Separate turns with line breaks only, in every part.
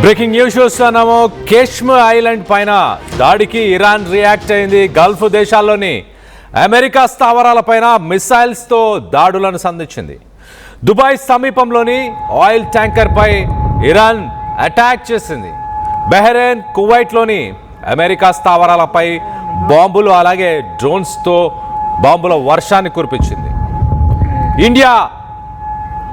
Breaking news చూస్తున్నాము. Kashmir island పైన దాడికి ఇరాన్ రియాక్ట్ అయింది. గల్ఫ్ దేశాల్లోని అమెరికా స్థావరాలపైన మిసైల్స్తో దాడులను సంధించింది. దుబాయ్ సమీపంలోని ఆయిల్ ట్యాంకర్ పై ఇరాన్ అటాక్ చేసింది. బహ్రెయిన్, కువైట్లోని అమెరికా స్థావరాలపై బాంబులు అలాగే డ్రోన్స్తో బాంబుల వర్షాన్ని కురిపించింది. ఇండియా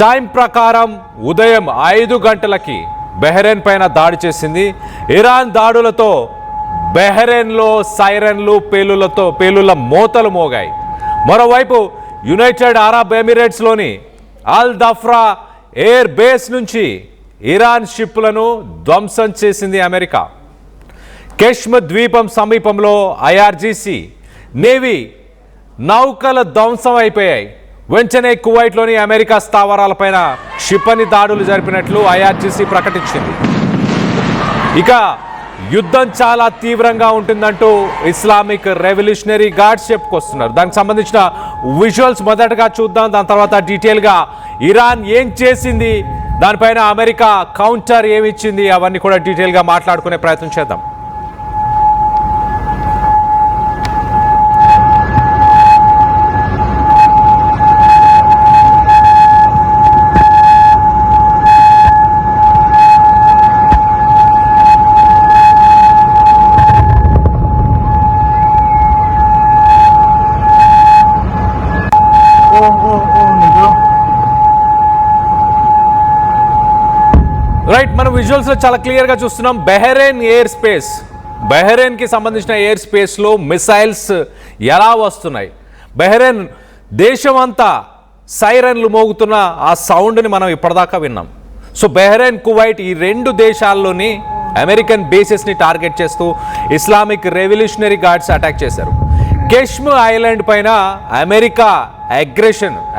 టైం ప్రకారం ఉదయం 5 గంటలకి బహ్రెయిన్ పైన దాడి చేసింది. ఇరాన్ దాడులతో బహ్రెయిన్లో సైరన్లు పేలుళ్ల మోతలు మోగాయి. మరోవైపు యునైటెడ్ అరబ్ ఎమిరేట్స్లోని అల్ దఫ్రా ఎయిర్ బేస్ నుంచి ఇరాన్ షిప్లను ధ్వంసం చేసింది అమెరికా. కాశ్మీర్ ద్వీపం సమీపంలో ఐఆర్జీసీ నేవీ నౌకల ధ్వంసం అయిపోయాయి. వెంటనే కువైట్లోని అమెరికా స్థావరాలపైన క్షిపణి దాడులు జరిపినట్లు ఐఆర్జీసీ ప్రకటించింది. ఇక యుద్ధం చాలా తీవ్రంగా ఉంటుందంటూ ఇస్లామిక్ రెవల్యూషనరీ గార్డ్స్ చెప్పుకొస్తున్నారు. దానికి సంబంధించిన విజువల్స్ మొదటగా చూద్దాం. దాని తర్వాత డీటెయిల్గా ఇరాన్ ఏం చేసింది, దానిపైన అమెరికా కౌంటర్ ఏమిచ్చింది, అవన్నీ కూడా డీటెయిల్గా మాట్లాడుకునే ప్రయత్నం చేద్దాం. రైట్, మనం విజువల్స్లో చాలా క్లియర్గా చూస్తున్నాం. బహ్రెయిన్కి సంబంధించిన ఎయిర్ స్పేస్లో మిసైల్స్ ఎలా వస్తున్నాయి. బహ్రెయిన్ దేశం అంతా సైరన్లు మోగుతున్న ఆ సౌండ్ని మనం ఇప్పటిదాకా విన్నాం. సో బహ్రెయిన్, కువైట్ ఈ 2 దేశాల్లోని అమెరికన్ బేసెస్ని టార్గెట్ చేస్తూ ఇస్లామిక్ రెవల్యూషనరీ గార్డ్స్ అటాక్ చేశారు. కాశ్మీర్ ఐలాండ్ పైన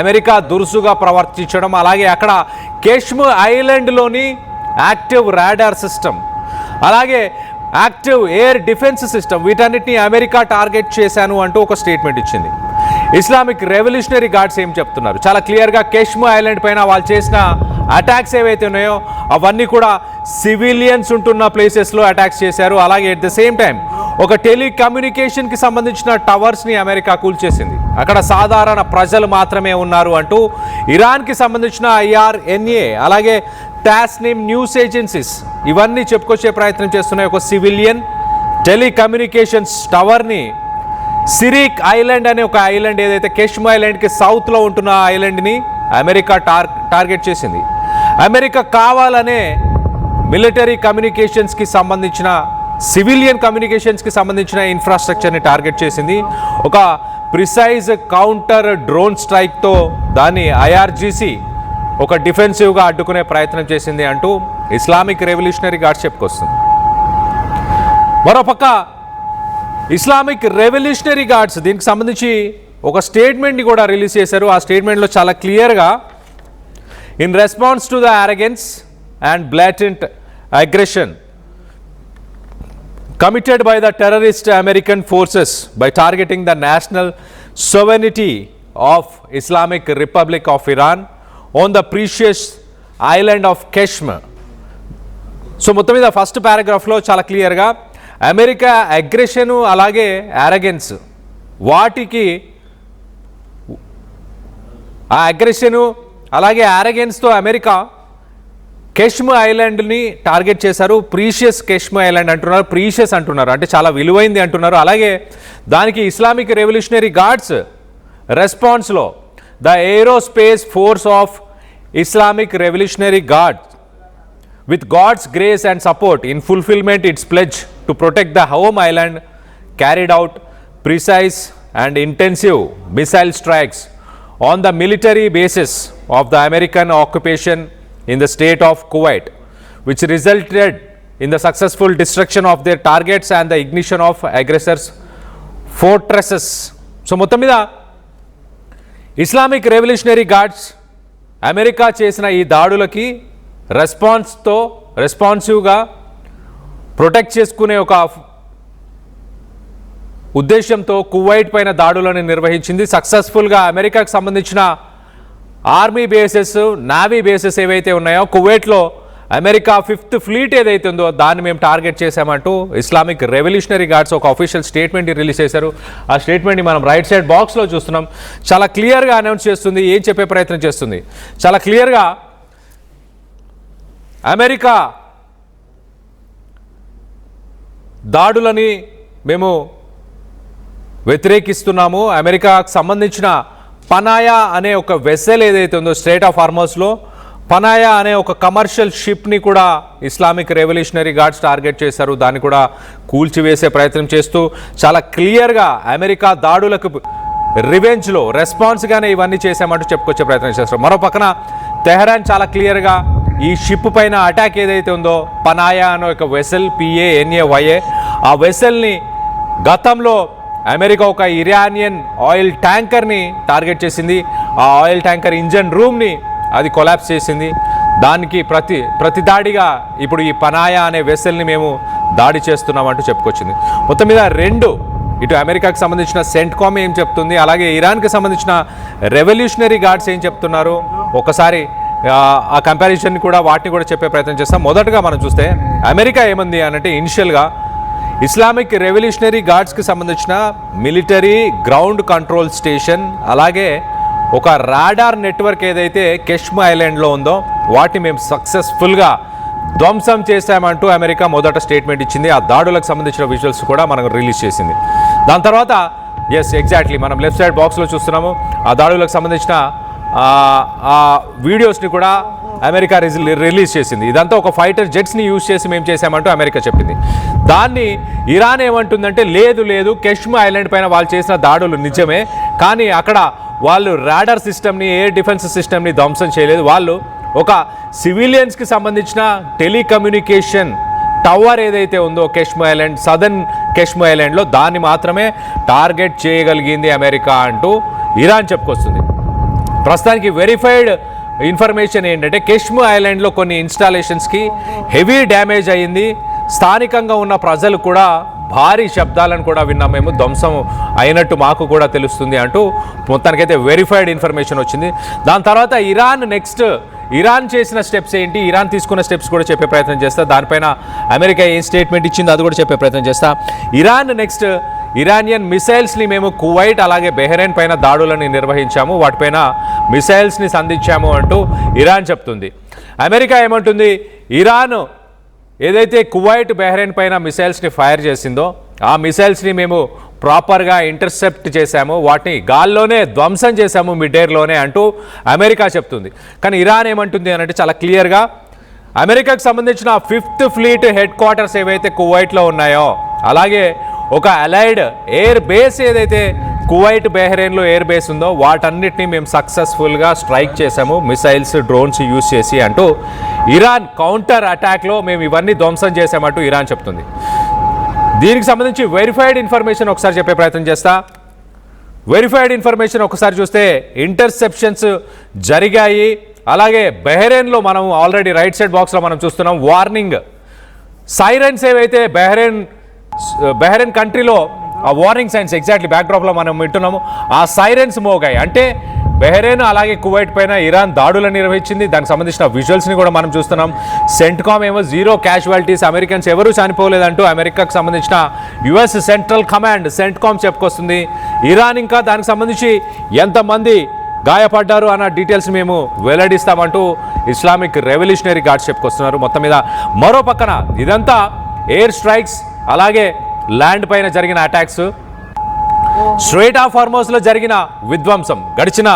అమెరికా దురుసుగా ప్రవర్తించడం, అలాగే అక్కడ కాశ్మీర్ ఐలాండ్లోని యాక్టివ్ రాడార్ సిస్టమ్, అలాగే యాక్టివ్ ఎయిర్ డిఫెన్స్ సిస్టమ్, వీటన్నిటిని అమెరికా టార్గెట్ చేశాను అంటూ ఒక స్టేట్మెంట్ ఇచ్చింది. ఇస్లామిక్ రెవల్యూషనరీ గార్డ్స్ ఏం చెప్తున్నారు, చాలా క్లియర్గా కాశ్మీర్ ఐలాండ్ పైన వాళ్ళు చేసిన అటాక్స్ ఏవైతే ఉన్నాయో అవన్నీ కూడా సివిలియన్స్ ఉంటున్న ప్లేసెస్లో అటాక్స్ చేశారు. అలాగే అట్ ద సేమ్ టైం ఒక టెలికమ్యూనికేషన్కి సంబంధించిన టవర్స్ని అమెరికా కూల్చేసింది. అక్కడ సాధారణ ప్రజలు మాత్రమే ఉన్నారు అంటూ ఇరాన్కి సంబంధించిన IRNA అలాగే టాస్నిమ్ న్యూస్ ఏజెన్సీస్ ఇవన్నీ చెప్పుకొచ్చే ప్రయత్నం చేస్తున్నాయి. ఒక సివిలియన్ టెలికమ్యూనికేషన్స్ టవర్ని సిరిక్ ఐలాండ్ అనే ఒక ఐలాండ్, ఏదైతే కాశ్మీర్ ఐలాండ్కి సౌత్లో ఉంటున్న ఐలాండ్ని అమెరికా టార్గెట్ చేసింది. అమెరికా కావాలనే మిలిటరీ కమ్యూనికేషన్స్కి సంబంధించిన సివిలియన్ కమ్యూనికేషన్స్కి సంబంధించిన ఇన్ఫ్రాస్ట్రక్చర్ని టార్గెట్ చేసింది. ఒక ప్రిసైజ్ కౌంటర్ డ్రోన్ స్ట్రైక్తో దాన్ని IRGC ఒక డిఫెన్సివ్గా అడ్డుకునే ప్రయత్నం చేసింది అంటూ ఇస్లామిక్ రెవల్యూషనరీ గార్డ్స్ చెప్పుకొస్తుంది. మరోపక్క ఇస్లామిక్ రెవల్యూషనరీ గార్డ్స్ దీనికి సంబంధించి ఒక స్టేట్మెంట్ని కూడా రిలీజ్ చేశారు. ఆ స్టేట్మెంట్లో చాలా క్లియర్గా, in response to the arrogance and blatant aggression committed by the terrorist American forces by targeting the national sovereignty of Islamic Republic of Iran on the precious island of Kashmir. So మొత్తం మీద first పారాగ్రాఫ్లో చాలా క్లియర్గా America అగ్రెషను అలాగే arrogance, వాటికి ఆ aggression అలాగే యారగెన్స్తో America Kashmir ఐలాండ్ని టార్గెట్ చేశారు. ప్రీషియస్ కాశ్మీర్ ఐలాండ్ అంటున్నారు, ప్రీషియస్ అంటున్నారు, అంటే చాలా విలువైంది అంటున్నారు. అలాగే దానికి ఇస్లామిక్ రెవల్యూషనరీ గార్డ్స్ రెస్పాన్స్లో the aerospace force of Islamic Revolutionary Guards with God's grace and support in fulfillment its pledge to protect the home island carried out precise and intensive missile strikes on the military bases of the American occupation in the state of Kuwait, which resulted in the successful destruction of their targets and the ignition of aggressors' fortresses. So మొత్తం మీద Islamic Revolutionary guards America చేసిన ఈ దాడులకి రెస్పాన్సివ్గా protect చేసుకునే ఒక ఉద్దేశంతో Kuwait పైన దాడులను నిర్వహించింది. సక్సెస్ఫుల్గా అమెరికాకు సంబంధించిన ఆర్మీ బేసెస్, నావీ బేసెస్ ఏవైతే ఉన్నాయో కువైట్లో అమెరికా 5th ఫ్లీట్ ఏదైతే ఉందో దాన్ని మేము టార్గెట్ చేశామంటూ ఇస్లామిక్ రెవల్యూషనరీ గార్డ్స్ ఒక అఫీషియల్ స్టేట్మెంట్ రిలీజ్ చేశారు. ఆ స్టేట్మెంట్ని మనం రైట్ సైడ్ బాక్స్లో చూస్తున్నాం. చాలా క్లియర్గా అనౌన్స్ చేస్తుంది, ఏం చెప్పే ప్రయత్నం చేస్తుంది. చాలా క్లియర్గా అమెరికా దాడులని మేము వ్యతిరేకిస్తున్నాము. అమెరికాకు సంబంధించిన పనాయా అనే ఒక వెసెల్ ఏదైతే ఉందో స్ట్రైట్ ఆఫ్ హార్మజ్లో పనాయా అనే ఒక కమర్షియల్ షిప్ని కూడా ఇస్లామిక్ రెవల్యూషనరీ గార్డ్స్ టార్గెట్ చేశారు. దాన్ని కూడా కూల్చివేసే ప్రయత్నం చేస్తూ చాలా క్లియర్గా అమెరికా దాడులకు రివెంజ్లో రెస్పాన్స్గానే ఇవన్నీ చేశామంటూ చెప్పుకొచ్చే ప్రయత్నం చేస్తారు. మరో పక్కన తెహరాన్ చాలా క్లియర్గా ఈ షిప్ పైన అటాక్ ఏదైతే ఉందో పనాయా అనే ఒక వెసెల్ PANAYA ఆ వెసెల్ని గతంలో అమెరికా ఒక ఇరానియన్ ఆయిల్ ట్యాంకర్ని టార్గెట్ చేసింది. ఆ ఆయిల్ ట్యాంకర్ ఇంజన్ రూమ్ని అది కొలాప్స్ చేసింది. దానికి ప్రతి దాడిగా ఇప్పుడు ఈ పనాయా అనే వెసెల్ని మేము దాడి చేస్తున్నామంటూ చెప్పుకొచ్చింది. మొత్తం మీద రెండు, ఇటు అమెరికాకు సంబంధించిన సెంట్కామ్ ఏం చెప్తుంది, అలాగే ఇరాన్కి సంబంధించిన రెవల్యూషనరీ గార్డ్స్ ఏం చెప్తున్నారు, ఒకసారి ఆ కంపారిజన్ కూడా వాటిని కూడా చెప్పే ప్రయత్నం చేస్తాం. మొదటగా మనం చూస్తే అమెరికా ఏమంది అనంటే ఇనిషియల్గా ఇస్లామిక్ రెవల్యూషనరీ గార్డ్స్కి సంబంధించిన మిలిటరీ గ్రౌండ్ కంట్రోల్ స్టేషన్ అలాగే ఒక రాడార్ నెట్వర్క్ ఏదైతే కెష్మ్ ఐలాండ్లో ఉందో వాటిని మేము సక్సెస్ఫుల్గా ధ్వంసం చేశామంటూ అమెరికా మొదట స్టేట్మెంట్ ఇచ్చింది. ఆ దాడులకు సంబంధించిన విజువల్స్ కూడా మనకు రిలీజ్ చేసింది. దాని తర్వాత ఎగ్జాక్ట్లీ మనం లెఫ్ట్ సైడ్ బాక్స్లో చూస్తున్నాము. ఆ దాడులకు సంబంధించిన ఆ వీడియోస్ని కూడా అమెరికా రిలీజ్ చేసింది. ఇదంతా ఒక ఫైటర్ జెట్స్ని యూజ్ చేసి మేము చేసామంటూ అమెరికా చెప్పింది. దాన్ని ఇరాన్ ఏమంటుందంటే లేదు కెష్మ్ ఐలాండ్ పైన వాళ్ళు చేసిన దాడులు నిజమే, కానీ అక్కడ వాళ్ళు రాడార్ సిస్టమ్ని ఎయిర్ డిఫెన్స్ సిస్టమ్ని ధ్వంసం చేయలేదు. వాళ్ళు ఒక సివిలియన్స్కి సంబంధించిన టెలికమ్యూనికేషన్ టవర్ ఏదైతే ఉందో కెష్మ్ ఐలాండ్ సదర్న్ కెష్మ్ ఐలాండ్లో దాన్ని మాత్రమే టార్గెట్ చేయగలిగింది అమెరికా అంటూ ఇరాన్ చెప్పుకొస్తుంది. ప్రస్తుతానికి వెరిఫైడ్ ఇన్ఫర్మేషన్ ఏంటంటే కెష్మ్ ఐలాండ్లో కొన్ని ఇన్స్టాలేషన్స్కి హెవీ డ్యామేజ్ అయ్యింది. స్థానికంగా ఉన్న ప్రజలు కూడా భారీ శబ్దాలను కూడా విన్నాం, మేము ధ్వంసం అయినట్టు మాకు కూడా తెలుస్తుంది అంటూ మొత్తానికైతే వెరిఫైడ్ ఇన్ఫర్మేషన్ వచ్చింది. దాని తర్వాత ఇరాన్ చేసిన స్టెప్స్ ఏంటి, ఇరాన్ తీసుకున్న స్టెప్స్ కూడా చెప్పే ప్రయత్నం చేస్తా. దానిపైన అమెరికా ఏం స్టేట్మెంట్ ఇచ్చిందో అది కూడా చెప్పే ప్రయత్నం చేస్తా. ఇరానియన్ మిసైల్స్ని మేము కువైట్ అలాగే బెహ్రెయిన్ పైన దాడులను నిర్వహించాము, వాటిపైన మిసైల్స్ని సంధించాము అంటూ ఇరాన్ చెప్తుంది. అమెరికా ఏమంటుంది, ఇరాన్ ఏదైతే కువైట్ బెహ్రెయిన్ పైన మిసైల్స్ని ఫైర్ చేసిందో ఆ మిసైల్స్ని మేము ప్రాపర్గా ఇంటర్సెప్ట్ చేశాము, వాటిని గాల్లోనే ధ్వంసం చేశాము మిడ్ ఎయిర్లోనే అంటూ అమెరికా చెప్తుంది. కానీ ఇరాన్ ఏమంటుంది అనంటే చాలా క్లియర్గా అమెరికాకు సంబంధించిన 5th ఫ్లీట్ హెడ్ క్వార్టర్స్ ఏవైతే కువైట్లో ఉన్నాయో అలాగే ఒక అలైడ్ ఎయిర్ బేస్ ఏదైతే కువైట్ బెహ్రెయిన్లో ఎయిర్ బేస్ ఉందో వాటన్నిటిని మేము సక్సెస్ఫుల్గా స్ట్రైక్ చేశాము మిసైల్స్ డ్రోన్స్ యూజ్ చేసి అంటూ ఇరాన్ కౌంటర్ అటాక్లో మేము ఇవన్నీ ధ్వంసం చేశామంటూ ఇరాన్ చెప్తుంది. దీనికి సంబంధించి వెరిఫైడ్ ఇన్ఫర్మేషన్ ఒకసారి చెప్పే ప్రయత్నం చేస్తా. వెరిఫైడ్ ఇన్ఫర్మేషన్ ఒకసారి చూస్తే ఇంటర్సెప్షన్స్ జరిగాయి. అలాగే బెహ్రెయిన్లో మనం ఆల్రెడీ రైట్ సైడ్ బాక్స్లో మనం చూస్తున్నాం వార్నింగ్ సైరన్స్ ఏవైతే బెహ్రెయిన్ కంట్రీలో ఆ వార్నింగ్ సైన్స్ ఎగ్జాక్ట్లీ బ్యాక్డ్రాప్లో మనం వింటున్నాము. ఆ సైరన్స్ మోగాయి అంటే బెహ్రెయిన్ అలాగే కువైట్ పైన ఇరాన్ దాడులను నిర్వహించింది. దానికి సంబంధించిన విజువల్స్ని కూడా మనం చూస్తున్నాం. సెంట్కామ్ ఏమో 0 క్యాజువాలిటీస్, అమెరికన్స్ ఎవరూ చనిపోలేదంటూ అమెరికాకు సంబంధించిన US సెంట్రల్ కమాండ్ సెంట్కామ్ చెప్పుకొస్తుంది. ఇరాన్ ఇంకా దానికి సంబంధించి ఎంతమంది గాయపడ్డారు అన్న డీటెయిల్స్ మేము వెల్లడిస్తామంటూ ఇస్లామిక్ రెవల్యూషనరీ గార్డ్స్ చెప్పుకొస్తున్నారు. మొత్తం మీద మరో పక్కన ఇదంతా ఎయిర్ స్ట్రైక్స్ అలాగే ల్యాండ్ పైన జరిగిన అటాక్స్, స్ట్రైట్ ఆఫ్ హార్మజ్లో జరిగిన విధ్వంసం, గడిచిన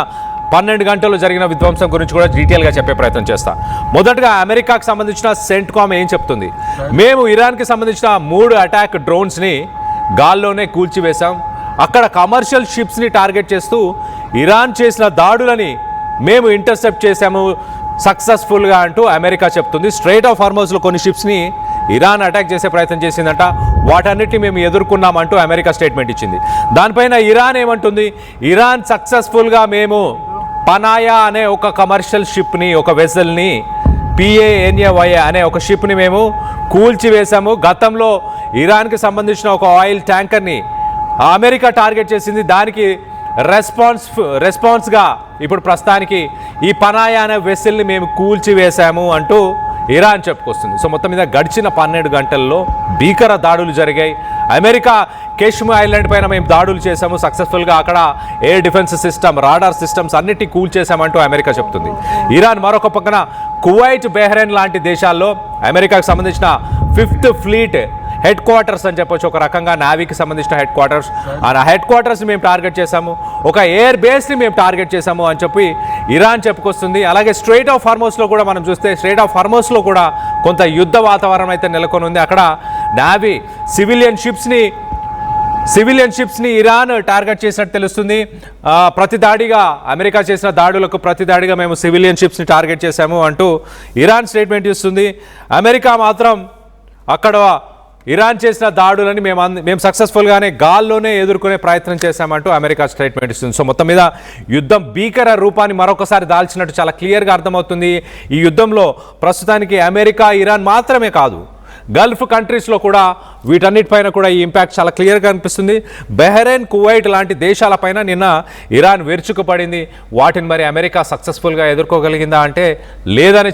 12 గంటల్లో జరిగిన విధ్వంసం గురించి కూడా డీటెయిల్గా చెప్పే ప్రయత్నం చేస్తా. మొదటగా అమెరికాకు సంబంధించిన సెంట్కామ్ ఏం చెప్తుంది, మేము ఇరాన్కి సంబంధించిన 3 అటాక్ డ్రోన్స్ని గాల్లోనే కూల్చివేశాం. అక్కడ కమర్షియల్ షిప్స్ని టార్గెట్ చేస్తూ ఇరాన్ చేసిన దాడులని మేము ఇంటర్సెప్ట్ చేశాము సక్సెస్ఫుల్గా అంటూ అమెరికా చెప్తుంది. స్ట్రైట్ ఆఫ్ హార్మజ్లో కొన్ని షిప్స్ని ఇరాన్ అటాక్ చేసే ప్రయత్నం చేసిందంట, వాటన్నిటిని మేము ఎదుర్కొన్నామంటూ అమెరికా స్టేట్మెంట్ ఇచ్చింది. దానిపైన ఇరాన్ ఏమంటుంది, ఇరాన్ సక్సెస్ఫుల్గా మేము పనాయా అనే ఒక కమర్షియల్ షిప్ని, ఒక వెసల్ని, PANAYA అనే ఒక షిప్ని మేము కూల్చివేశాము. గతంలో ఇరాన్కి సంబంధించిన ఒక ఆయిల్ ట్యాంకర్ని అమెరికా టార్గెట్ చేసింది, దానికి రెస్పాన్స్గా ఇప్పుడు ప్రస్తుతానికి ఈ పనాయా అనే వెసల్ని మేము కూల్చివేశాము అంటూ ఇరాన్ చెప్పుకొస్తుంది. సో మొత్తం మీద గడిచిన 12 గంటల్లో భీకర దాడులు జరిగాయి. అమెరికా కేష్మీర్ ఐలాండ్ పైన మేము దాడులు చేశాము సక్సెస్ఫుల్గా, అక్కడ air defence system, radar systems అన్నిటినీ కూల్ చేశామంటూ అమెరికా చెప్తుంది. ఇరాన్ మరొక పక్కన కువైట్, బెహ్రెయిన్ లాంటి దేశాల్లో అమెరికాకు సంబంధించిన 5th ఫ్లీట్ హెడ్ క్వార్టర్స్ అని చెప్పొచ్చు, ఒక రకంగా నావీకి సంబంధించిన హెడ్ క్వార్టర్స్, ఆ హెడ్ క్వార్టర్స్ని మేము టార్గెట్ చేశాము, ఒక ఎయిర్ బేస్ని మేము టార్గెట్ చేశాము అని చెప్పి ఇరాన్ చెప్పుకొస్తుంది. అలాగే స్ట్రెయిట్ ఆఫ్ హార్మోస్లో కూడా మనం చూస్తే స్ట్రెయిట్ ఆఫ్ హార్మోస్లో కూడా కొంత యుద్ధ వాతావరణం అయితే నెలకొని ఉంది. అక్కడ నావీ సివిలియన్ షిప్స్ని ఇరాన్ టార్గెట్ చేసినట్టు తెలుస్తుంది. ప్రతిదాడిగా అమెరికా చేసిన దాడులకు ప్రతిదాడిగా మేము సివిలియన్ షిప్స్ని టార్గెట్ చేశాము అంటూ ఇరాన్ స్టేట్మెంట్ ఇస్తుంది. అమెరికా మాత్రం అక్కడ ఇరాన్ చేసిన దాడులని మేము సక్సెస్ఫుల్గానే గాల్లోనే ఎదుర్కొనే ప్రయత్నం చేశామంటూ అమెరికా స్టేట్మెంట్ ఇస్తుంది. సో మొత్తం మీద యుద్ధం భీకర రూపాన్ని మరొకసారి దాల్చినట్టు చాలా క్లియర్గా అర్థమవుతుంది. ఈ యుద్ధంలో ప్రస్తుతానికి అమెరికా, ఇరాన్ మాత్రమే కాదు, గల్ఫ్ కంట్రీస్లో కూడా వీటన్నిటిపైన కూడా ఈ ఇంపాక్ట్ చాలా క్లియర్గా అనిపిస్తుంది. బెహ్రెయిన్, కువైట్ లాంటి దేశాలపైన నిన్న ఇరాన్ విరుచుకుపడింది. వాటిని మరి అమెరికా సక్సెస్ఫుల్గా ఎదుర్కోగలిగిందా అంటే లేదని